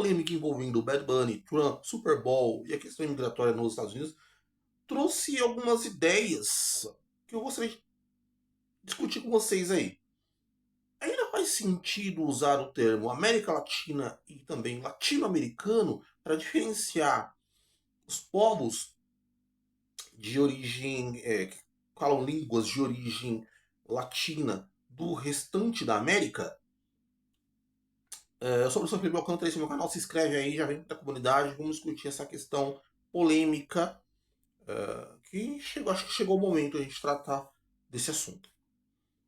polêmica envolvendo Bad Bunny, Trump, Super Bowl e a questão imigratória nos Estados Unidos trouxe algumas ideias que eu gostaria de discutir com vocês aí. Ainda faz sentido usar o termo América Latina e também latino-americano para diferenciar os povos de origem, que falam línguas de origem latina do restante da América? Eu sou o professor Felipe Alcântara, esse é meu canal, se inscreve aí, já vem para a comunidade, vamos discutir essa questão polêmica, acho que chegou o momento a gente tratar desse assunto.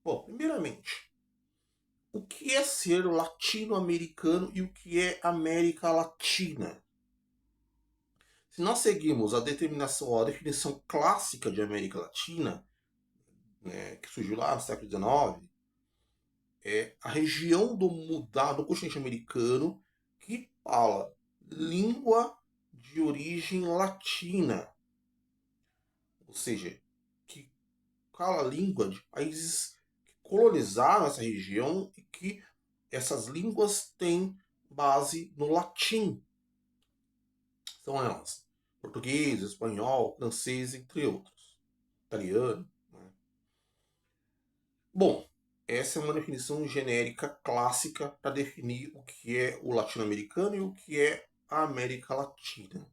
Bom, primeiramente, o que é ser latino-americano e o que é América Latina? Se nós seguimos a definição clássica de América Latina, né, que surgiu lá no século XIX, é a região do continente americano que fala língua de origem latina, ou seja, que fala língua de países que colonizaram essa região e que essas línguas têm base no latim. São elas: português, espanhol, francês, entre outros. Italiano. Né? Bom, essa é uma definição genérica clássica para definir o que é o latino-americano e o que é a América Latina.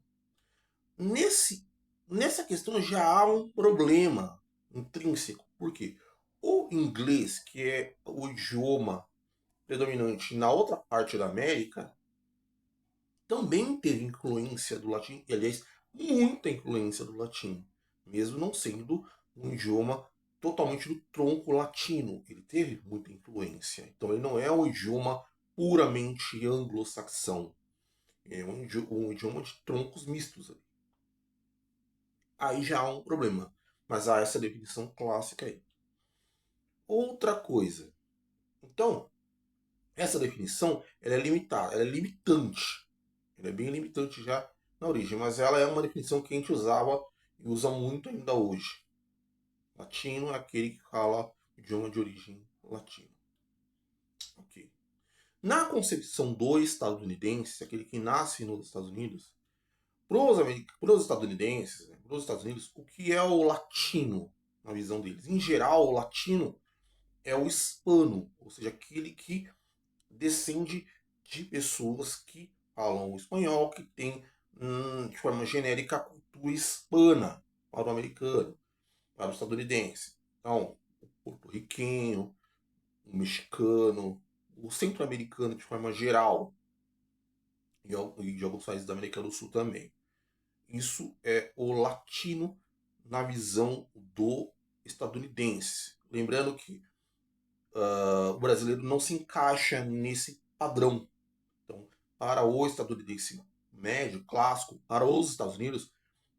Nessa questão já há um problema intrínseco. Por quê? O inglês, que é o idioma predominante na outra parte da América, também teve influência do latim, e aliás, muita influência do latim, mesmo não sendo um idioma totalmente do tronco latino. Ele teve muita influência. Então ele não é um idioma puramente anglo-saxão. É um idioma de troncos mistos. Aí já há um problema. Mas há essa definição clássica aí. Outra coisa. Então, essa definição ela é limitada, ela é limitante. Ela é bem limitante já na origem, mas ela é uma definição que a gente usava e usa muito ainda hoje. Latino é aquele que fala idioma de origem latina. Ok. Na concepção do estadunidense, aquele que nasce nos Estados Unidos, para os estadunidenses, né, para os Estados Unidos, o que é o latino na visão deles? Em geral, o latino é o hispano, ou seja, aquele que descende de pessoas que falam o espanhol, que tem, de forma genérica, a cultura hispana para o americano, para o estadunidense. Então, o porto-riquenho, o mexicano, o centro-americano de forma geral, e de alguns países da América do Sul também. Isso é o latino na visão do estadunidense. Lembrando que o brasileiro não se encaixa nesse padrão. Então, para o estadunidense médio, clássico, para os Estados Unidos,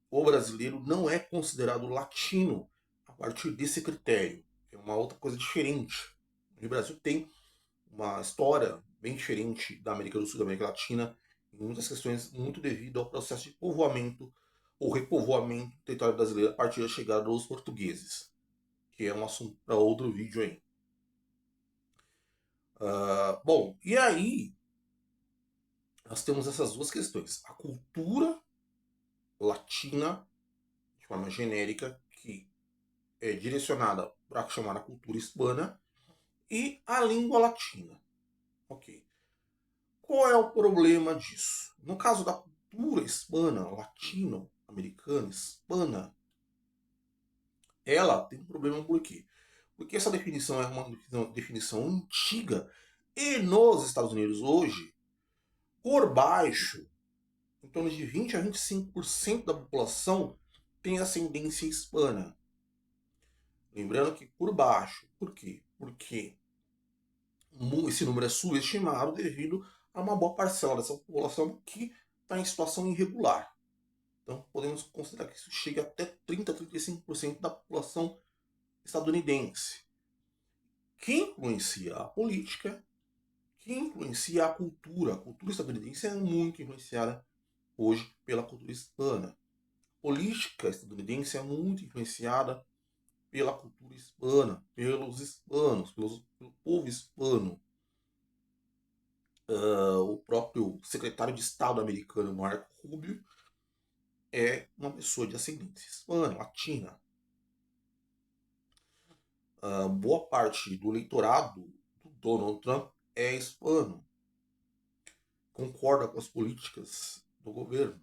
o brasileiro não é considerado latino a partir desse critério. É uma outra coisa diferente. O Brasil tem uma história bem diferente da América do Sul e da América Latina, em muitas questões, muito devido ao processo de povoamento ou repovoamento do território brasileiro a partir da chegada dos portugueses, que é um assunto para outro vídeo aí. Bom, e aí nós temos essas duas questões. A cultura latina, de forma genérica, que é direcionada para chamar a cultura hispana, e a língua latina. Ok. Qual é o problema disso? No caso da cultura hispana, latino-americana, hispana, ela tem um problema por quê? Porque essa definição é uma definição antiga e nos Estados Unidos hoje, por baixo, em torno de 20 a 25% da população tem ascendência hispana. Lembrando que por baixo. Por quê? Porque esse número é subestimado devido a uma boa parcela dessa população que está em situação irregular. Então podemos considerar que isso chega até 30 a 35% da população estadunidense. Que influencia a política, que influencia a cultura. A cultura estadunidense é muito influenciada hoje pela cultura hispana. A política estadunidense é muito influenciada pela cultura hispana, pelos hispanos, pelo povo hispano. o próprio secretário de Estado americano, Marco Rubio, é uma pessoa de ascendência hispana, latina. Boa parte do eleitorado do Donald Trump é hispano, concorda com as políticas do governo.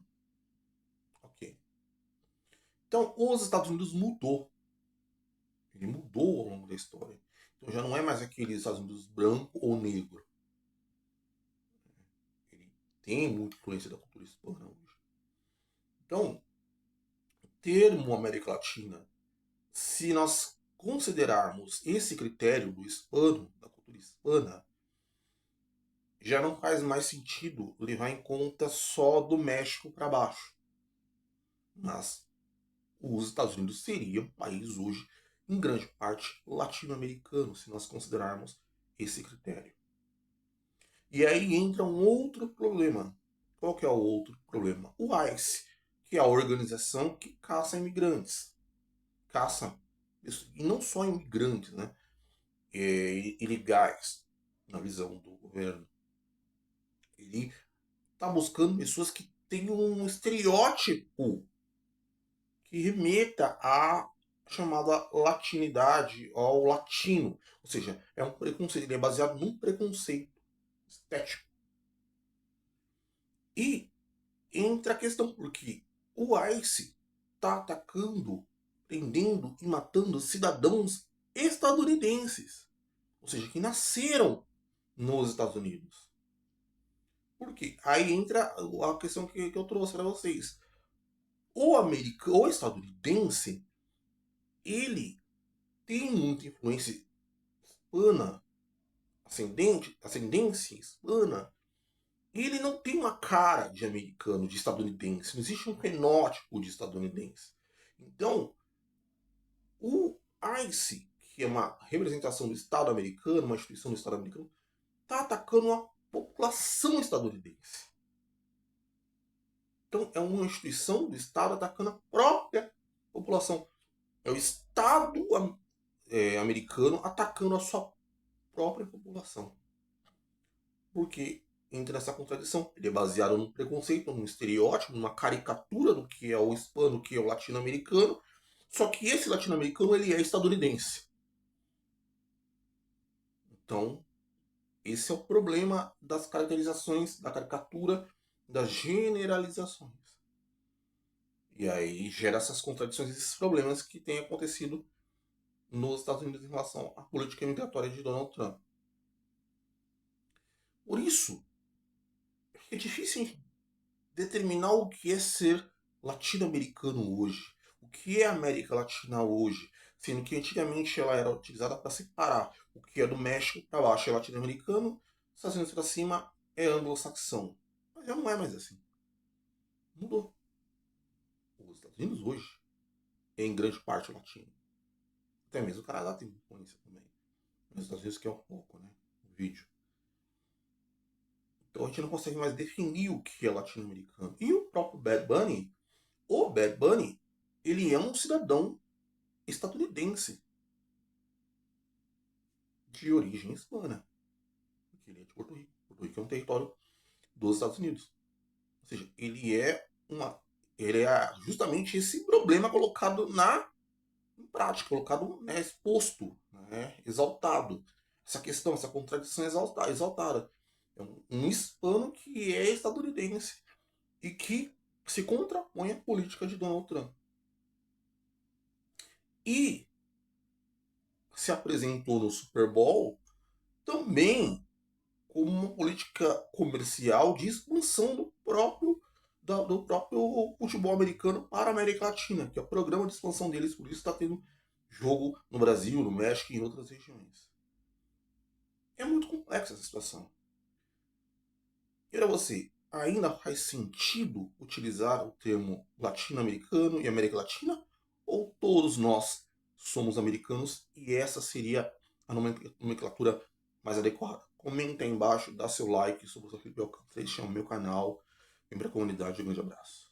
Ok. Então, os Estados Unidos mudou. Ele mudou ao longo da história. Então, já não é mais aquele Estados Unidos branco ou negro. Ele tem muita influência da cultura hispana hoje. Então, o termo América Latina, se nós considerarmos esse critério do hispano, da cultura hispana, já não faz mais sentido levar em conta só do México para baixo. Mas os Estados Unidos seria um país hoje, em grande parte, latino-americano, se nós considerarmos esse critério. E aí entra um outro problema. Qual que é o outro problema? O ICE, que é a organização que caça imigrantes. Caça, e não só imigrantes, né? Ilegais, na visão do governo. Ele está buscando pessoas que têm um estereótipo que remeta à chamada latinidade, ao latino. Ou seja, é um preconceito, ele é baseado num preconceito estético. E entra a questão, porque o ICE está atacando, prendendo e matando cidadãos estadunidenses. Ou seja, que nasceram nos Estados Unidos. Por quê? Aí entra a questão que eu trouxe para vocês. O estadunidense, ele tem muita influência hispana, ascendência hispana, e ele não tem uma cara de americano, de estadunidense. Não existe um fenótipo de estadunidense. Então, o ICE, que é uma representação do Estado americano, uma instituição do Estado americano, está atacando a população estadunidense. Então, é uma instituição do Estado atacando a própria população. É o Estado americano atacando a sua própria população. Porque entra nessa contradição. Ele é baseado num preconceito, num estereótipo, numa caricatura do que é o hispano, do que é o latino-americano. Só que esse latino-americano, ele é estadunidense. Então, esse é o problema das caracterizações, da caricatura, das generalizações. E aí gera essas contradições, esses problemas que têm acontecido nos Estados Unidos em relação à política migratória de Donald Trump. Por isso, é difícil determinar o que é ser latino-americano hoje, o que é América Latina hoje, sendo que antigamente ela era utilizada para separar o que é do México para baixo é latino-americano, Estados Unidos para cima é anglo-saxão. Mas já não é mais assim. Mudou. Os Estados Unidos hoje é em grande parte latino. Até mesmo o Canadá tem influência também. Mas os Estados Unidos que é um pouco, né? O vídeo. Então a gente não consegue mais definir o que é latino-americano. E o próprio Bad Bunny, o Bad Bunny, ele é um cidadão estadunidense de origem hispana. Porque ele é de Porto Rico. Porto Rico é um território dos Estados Unidos. Ou seja, ele é justamente esse problema colocado em prática, colocado, né, exposto, né, exaltado. Essa questão, essa contradição exaltada. É um hispano que é estadunidense e que se contrapõe à política de Donald Trump. E se apresentou no Super Bowl também como uma política comercial de expansão do próprio futebol americano para a América Latina, que é o programa de expansão deles, por isso está tendo jogo no Brasil, no México e em outras regiões. É muito complexa essa situação. E para você, ainda faz sentido utilizar o termo latino-americano e América Latina? Ou todos nós somos americanos e essa seria a nomenclatura mais adequada? Comenta aí embaixo, dá seu like sobre o seu Felipe Alcântara, chama o meu canal, vem para a comunidade, um grande abraço.